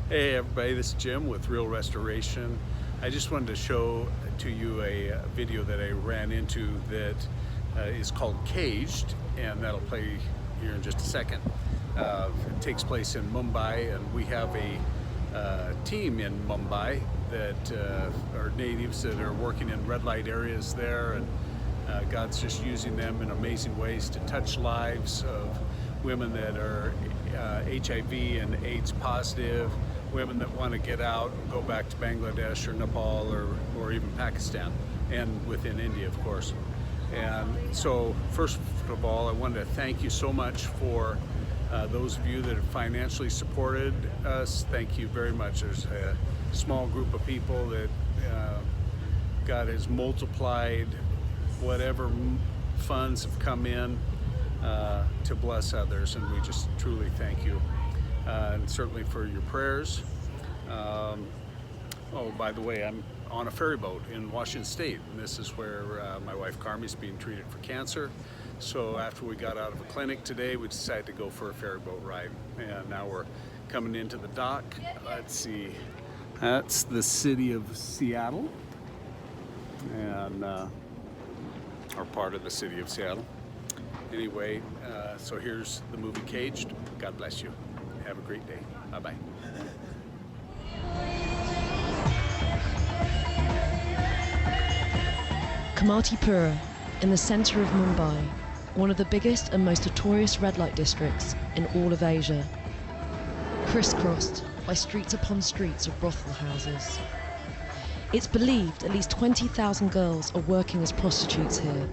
Hey everybody, this is Jim with Real Restoration. I just wanted to show to you a video that I ran into that is called Caged, and that'll play here in just a second. It takes place in Mumbai, and we have a team in Mumbai that are natives that are working in red light areas there, and God's just using them in amazing ways to touch lives of women that are HIV and AIDS positive, women that want to get out and go back to Bangladesh or Nepal or even Pakistan, and within India, of course. And so first of all, I wanted to thank you so much for those of you that have financially supported us. Thank you very much. There's a small group of people that God has multiplied whatever funds have come in to bless others, and we just truly thank you, and certainly for your prayers. Oh, by the way, I'm on a ferry boat in Washington State, and this is where my wife Carmi's being treated for cancer. So after we got out of a clinic today, we decided to go for a ferry boat ride, and now we're coming into the dock. Let's see, that's the city of Seattle, and or part of the city of Seattle. Anyway, so here's the movie Caged. God bless you. Have a great day. Bye-bye. Kamatipura, in the centre of Mumbai, one of the biggest and most notorious red light districts in all of Asia, crisscrossed by streets upon streets of brothel houses. It's believed at least 20,000 girls are working as prostitutes here.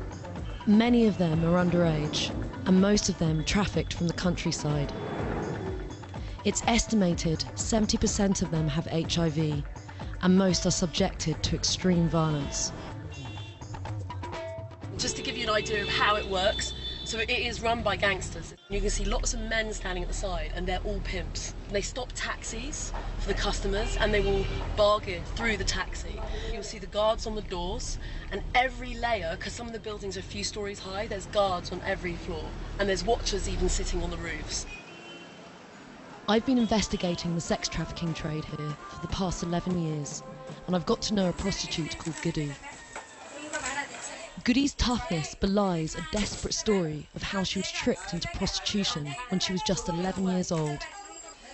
Many of them are underage, and most of them trafficked from the countryside. It's estimated 70% of them have HIV, and most are subjected to extreme violence. Just to give you an idea of how it works, so it is run by gangsters. You can see lots of men standing at the side, and they're all pimps. They stop taxis for the customers, and they will bargain through the taxi. You'll see the guards on the doors, and every layer, because some of the buildings are a few stories high, there's guards on every floor, and there's watchers even sitting on the roofs. I've been investigating the sex trafficking trade here for the past 11 years, and I've got to know a prostitute called Goody. Goody's toughness belies a desperate story of how she was tricked into prostitution when she was just 11 years old.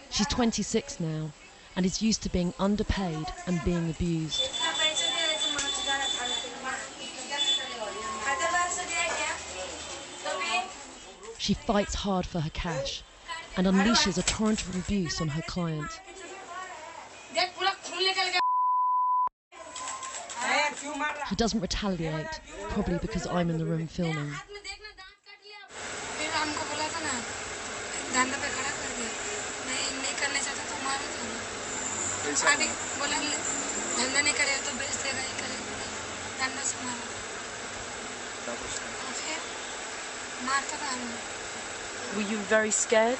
She's 26 now, and is used to being underpaid and being abused. She fights hard for her cash and unleashes a torrent of abuse on her client. He doesn't retaliate, probably because I'm in the room filming. Were you very scared?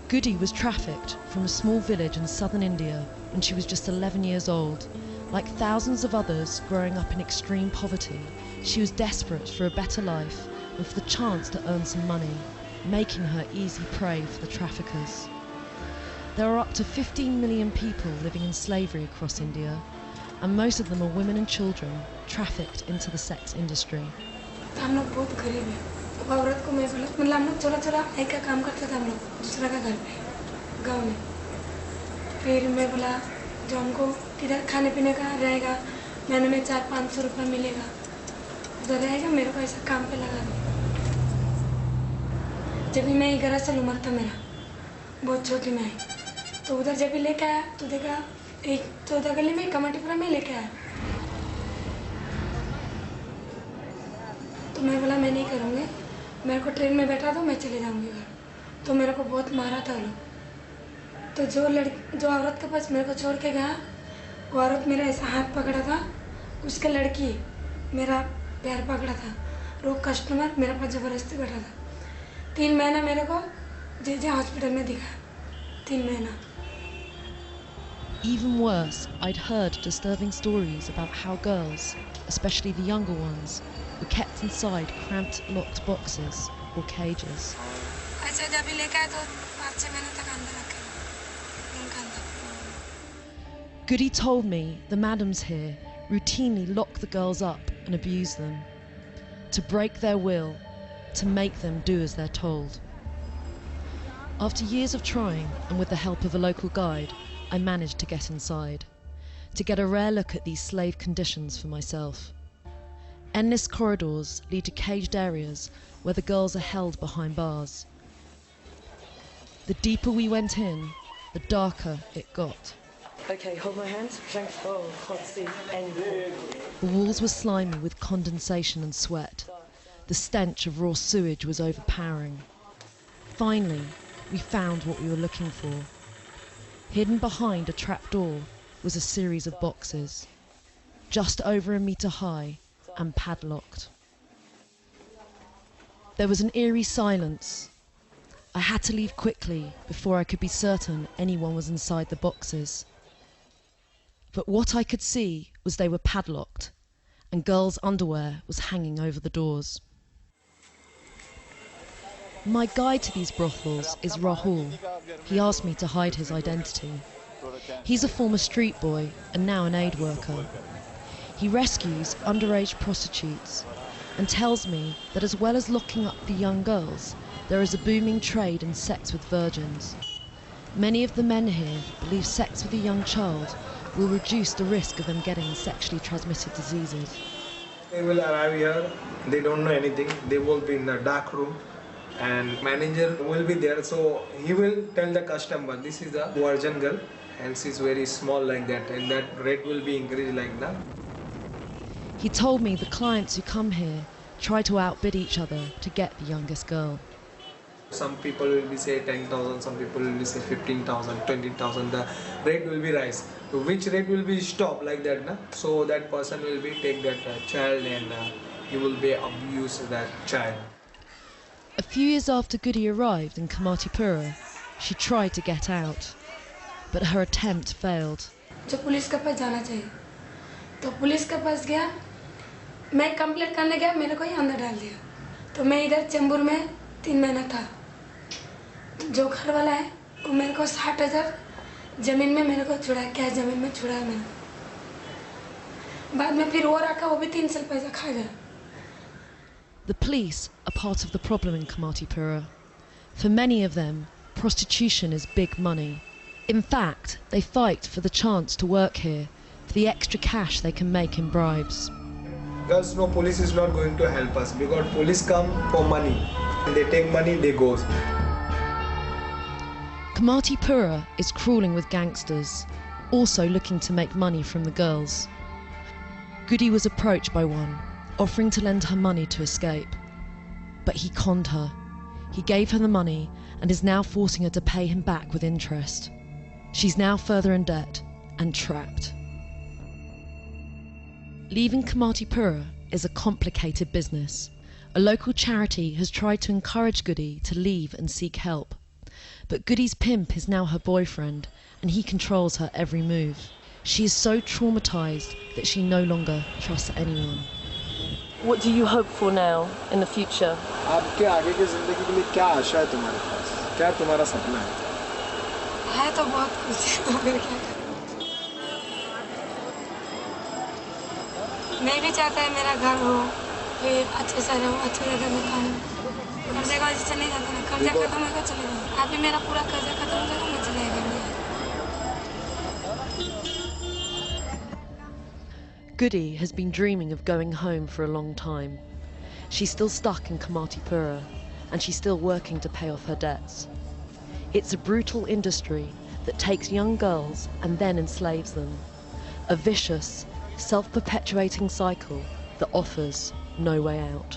Goody was trafficked from a small village in southern India when she was just 11 years old. Like thousands of others growing up in extreme poverty, she was desperate for a better life and for the chance to earn some money, making her easy prey for the traffickers. There are up to 15 million people living in slavery across India, and most of them are women and children trafficked into the sex industry. हम लोग बहुत गरीब हैं। तो औरत को मैं बोला, मतलब हम लोग चोरा एक का काम करते थे हम लोग दूसरा का घर पे गांव में। फिर मैं बोला जो हमको किधर खाने पीने का रहेगा, महीने में 400-500 रुपये मिलेगा, उधर रहेगा, मेरे को ऐसा काम पे लगा दो। जब भी मैं 11 साल उम्र था मेरा, बहुत छोटी मैं आई, तो उधर जब भी लेके आया तो देखा एक 14 गली में कमाटीपुरा में लेके आया। तो मैं बोला मैं नहीं करूँगी, मेरे को ट्रेन में बैठा दो, मैं चले जाऊँगी घर। तो मेरे को बहुत मारा था लोग। तो जो औरत के पास मेरे को छोड़ के गया, वो औरत मेरा ऐसा हाथ पकड़ा था, उसके लड़की मेरा पैर पकड़ा था, वो कस्टमर मेरे पास ज़बरदस्ती बैठा था। 3 महीना मेरे को जे हॉस्पिटल में दिखा, 3 महीना। Even worse, I'd heard disturbing stories about how girls, especially the younger ones, were kept inside cramped, locked boxes or cages. Goody told me the madams here routinely lock the girls up and abuse them, to break their will, to make them do as they're told. After years of trying, and with the help of a local guide, I managed to get inside, to get a rare look at these slave conditions for myself. Endless corridors lead to caged areas where the girls are held behind bars. The deeper we went in, the darker it got. Okay, hold my hands. Oh, can't see anything. The walls were slimy with condensation and sweat. The stench of raw sewage was overpowering. Finally, we found what we were looking for. Hidden behind a trapdoor was a series of boxes, just over 1 metre high and padlocked. There was an eerie silence. I had to leave quickly before I could be certain anyone was inside the boxes. But what I could see was they were padlocked, and girls' underwear was hanging over the doors. My guide to these brothels is Rahul. He asked me to hide his identity. He's a former street boy and now an aid worker. He rescues underage prostitutes and tells me that as well as locking up the young girls, there is a booming trade in sex with virgins. Many of the men here believe sex with a young child will reduce the risk of them getting sexually transmitted diseases. They will arrive here, they don't know anything, they will be in a dark room and manager will be there, so he will tell the customer this is a virgin girl and she's very small like that, and that rate will be increased like that. He told me the clients who come here try to outbid each other to get the youngest girl. Some people will be say 10,000, some people will be say 15,000, 20,000, the rate will be rise. So which rate will be stop like that, na? So that person will be take that child and he will be abuse that child. A few years after Goody arrived in Kamatipura, she tried to get out, but her attempt failed. जो police के पास जाना चाहिए, तो police के पास गया, मैं complaint करने गया, मेरे को ही अंदर डाल दिया, तो मैं इधर चेंबूर में 3 महीना था। जो घर वाला है, वो मेरे को 60,000 जमीन में मेरे को छुड़ाया, क्या जमीन में छुड़ाया मैंने। बाद में फिर वो रखा, वो भी 3 साल पैसा खा गया। The police are part of the problem in Kamatipura. For many of them, prostitution is big money. In fact, they fight for the chance to work here, for the extra cash they can make in bribes. Girls, no, police is not going to help us because police come for money. They take money, they go. Kamatipura is crawling with gangsters, also looking to make money from the girls. Goody was approached by one, offering to lend her money to escape. But he conned her. He gave her the money and is now forcing her to pay him back with interest. She's now further in debt and trapped. Leaving Kamatipura is a complicated business. A local charity has tried to encourage Goody to leave and seek help. But Goody's pimp is now her boyfriend, and he controls her every move. She is so traumatized that she no longer trusts anyone. What do you hope for now in the future? आपके आगे की जिंदगी के लिए क्या आशा है तुम्हारे पास? क्या तुम्हारा सपना है? है तो बहुत कुछ, मगर क्या करूं? मैं भी चाहता है मेरा घर हो, फिर अच्छे से रहूं, अच्छे जगह में खाऊं। कर्जे का वजह से नहीं जाता ना, कर्जा खत्म होगा चले जाऊंगा। अभी मेरा पूरा कर्जा खत्म हो जाएगा, मैं चले जाऊंगा। Goody has been dreaming of going home for a long time. She's still stuck in Kamatipura, and she's still working to pay off her debts. It's a brutal industry that takes young girls and then enslaves them. A vicious, self-perpetuating cycle that offers no way out.